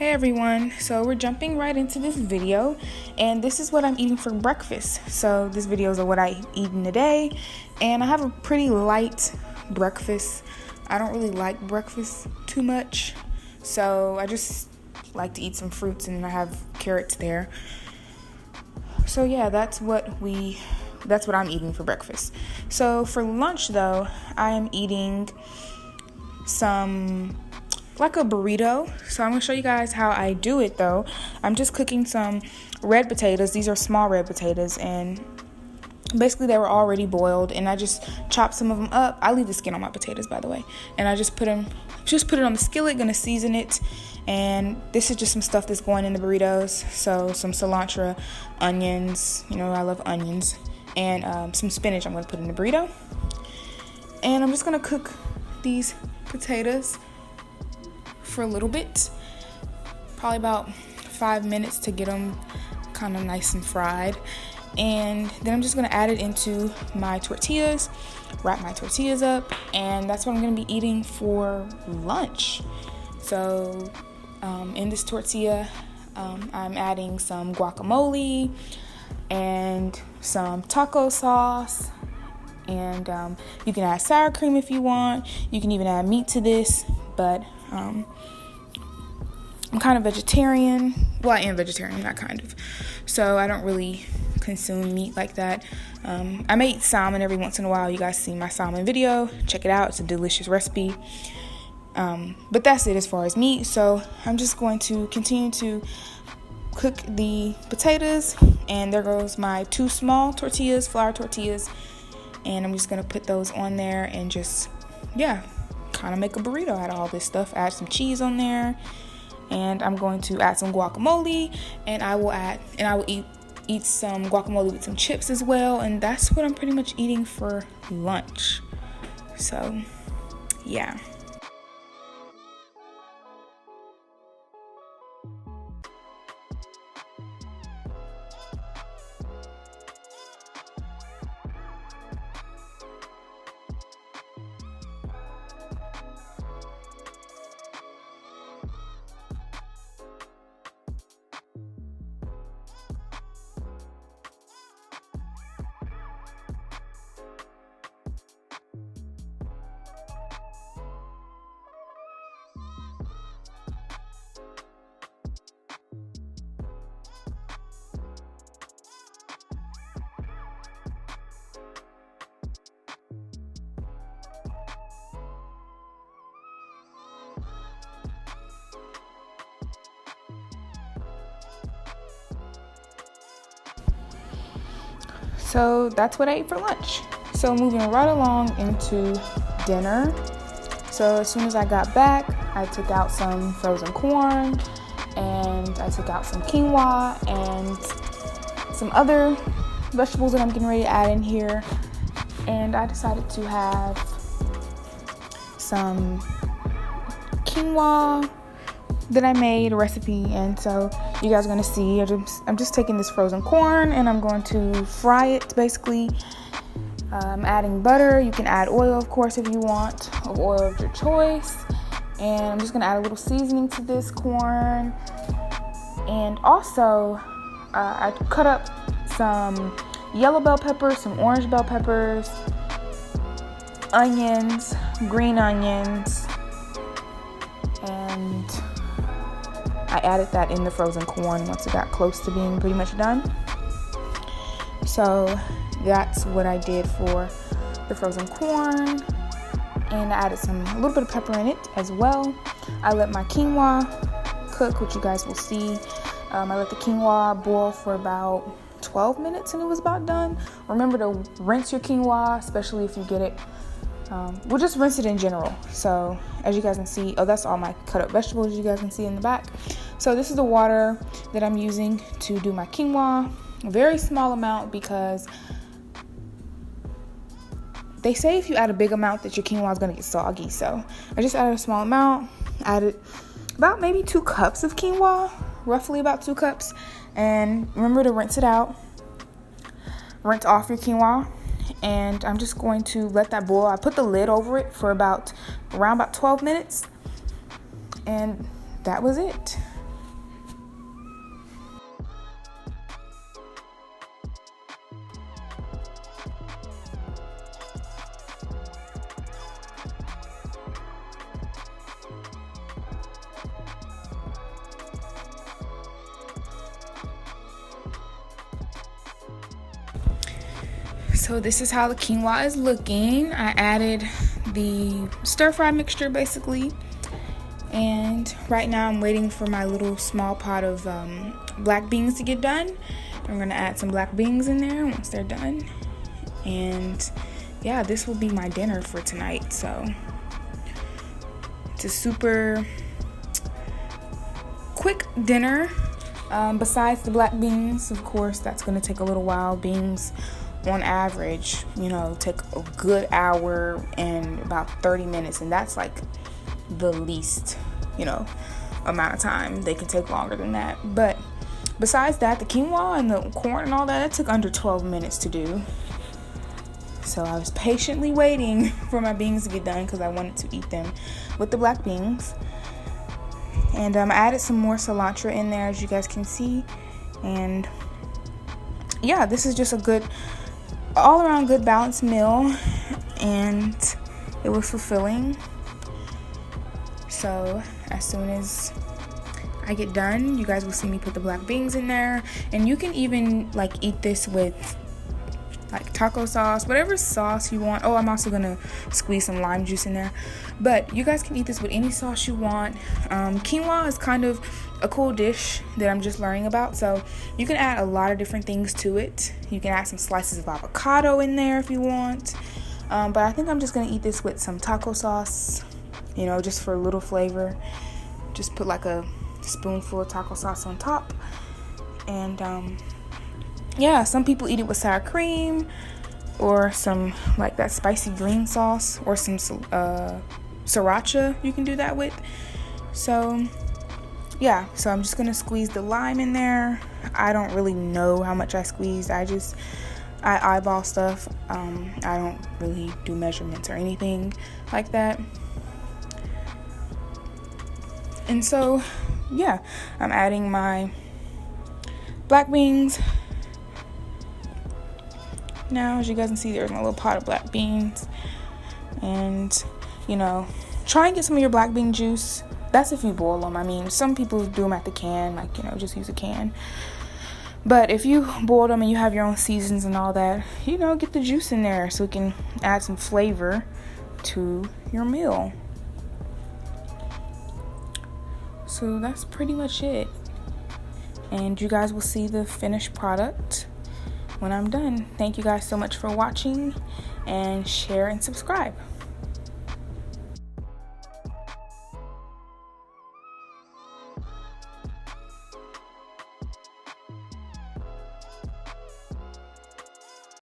Hey everyone, so we're jumping right into this video, and this is what I'm eating for breakfast. So this video is of what I eat in a day, and I have a pretty light breakfast. I don't really like breakfast too much, so I just like to eat some fruits, and I have carrots there. So yeah, that's what I'm eating for breakfast. So for lunch though, I am eating like a burrito. So I'm going to show you guys how I do it though. I'm just cooking some red potatoes. These are small red potatoes, and basically they were already boiled, and I just chopped some of them up. I leave the skin on my potatoes, by the way, and I just put it on the skillet, gonna season it. And this is just some stuff that's going in the burritos. So some cilantro, onions, I love onions, and some spinach I'm gonna put in the burrito. And I'm just gonna cook these potatoes for a little bit, probably about 5 minutes to get them kind of nice and fried. And then I'm just going to add it into my tortillas, wrap my tortillas up, and that's what I'm going to be eating for lunch. So in this tortilla, I'm adding some guacamole and some taco sauce, and you can add sour cream if you want. You can even add meat to this, but I'm kind of vegetarian. Well, I am vegetarian, not kind of. So I don't really consume meat like that. I may eat salmon every once in a while. You guys see my salmon video. Check it out. It's a delicious recipe. But that's it as far as meat. So I'm just going to continue to cook the potatoes. And there goes my 2 small tortillas, flour tortillas. And I'm just going to put those on there and just, kind of make a burrito out of all this stuff. Add some cheese on there. And I'm going to add some guacamole, and I will eat some guacamole with some chips as well. And that's what I'm pretty much eating for lunch. So, yeah. So that's what I ate for lunch. So moving right along into dinner. So as soon as I got back, I took out some frozen corn, and I took out some quinoa and some other vegetables that I'm getting ready to add in here. And I decided to have some quinoa that I made a recipe, and so you guys are going to see. I'm just taking this frozen corn, and I'm going to fry it basically. I'm adding butter. You can add oil, of course, if you want, of oil of your choice. And I'm just going to add a little seasoning to this corn. And also, I cut up some yellow bell peppers, some orange bell peppers, onions, green onions, and I added that in the frozen corn once it got close to being pretty much done. So that's what I did for the frozen corn. And I added a little bit of pepper in it as well. I let my quinoa cook, which you guys will see. I let the quinoa boil for about 12 minutes, and it was about done. Remember to rinse your quinoa, especially if you get it. We'll just rinse it in general. So as you guys can see, that's all my cut up vegetables you guys can see in the back. So this is the water that I'm using to do my quinoa. A very small amount, because they say if you add a big amount that your quinoa is going to get soggy. So I just added a small amount. Added about maybe 2 cups of quinoa, roughly about 2 cups. And remember to rinse it out. Rinse off your quinoa. And I'm just going to let that boil. I put the lid over it for around about 12 minutes. And that was it. So this is how the quinoa is looking. I added the stir-fry mixture basically. And right now I'm waiting for my little small pot of black beans to get done. I'm going to add some black beans in there once they're done. And yeah, this will be my dinner for tonight. So it's a super quick dinner. Besides the black beans, of course, that's going to take a little while. Beans on average, take a good hour and about 30 minutes. And that's like the least, amount of time. They can take longer than that. But besides that, the quinoa and the corn and all that, it took under 12 minutes to do. So I was patiently waiting for my beans to get done because I wanted to eat them with the black beans. And I added some more cilantro in there, as you guys can see. And yeah, this is just a good, all around good balanced meal. And it was fulfilling. So as soon as I get done, you guys will see me put the black beans in there. And you can even eat this with taco sauce, whatever sauce you want. Oh, I'm also gonna squeeze some lime juice in there. But you guys can eat this with any sauce you want. Quinoa is kind of a cool dish that I'm just learning about. So you can add a lot of different things to it. You can add some slices of avocado in there if you want. But I think I'm just gonna eat this with some taco sauce, just for a little flavor. Just put a spoonful of taco sauce on top. And yeah, some people eat it with sour cream or some that spicy green sauce or some sriracha you can do that with. So yeah, so I'm just gonna squeeze the lime in there. I don't really know how much I squeezed. I eyeball stuff. I don't really do measurements or anything like that. And so yeah, I'm adding my black beans. Now, as you guys can see, there's my little pot of black beans. And, try and get some of your black bean juice. That's if you boil them. I mean, some people do them at the can, just use a can. But if you boil them and you have your own seasons and all that, get the juice in there so it can add some flavor to your meal. So that's pretty much it. And you guys will see the finished product when I'm done. Thank you guys so much for watching, and share and subscribe.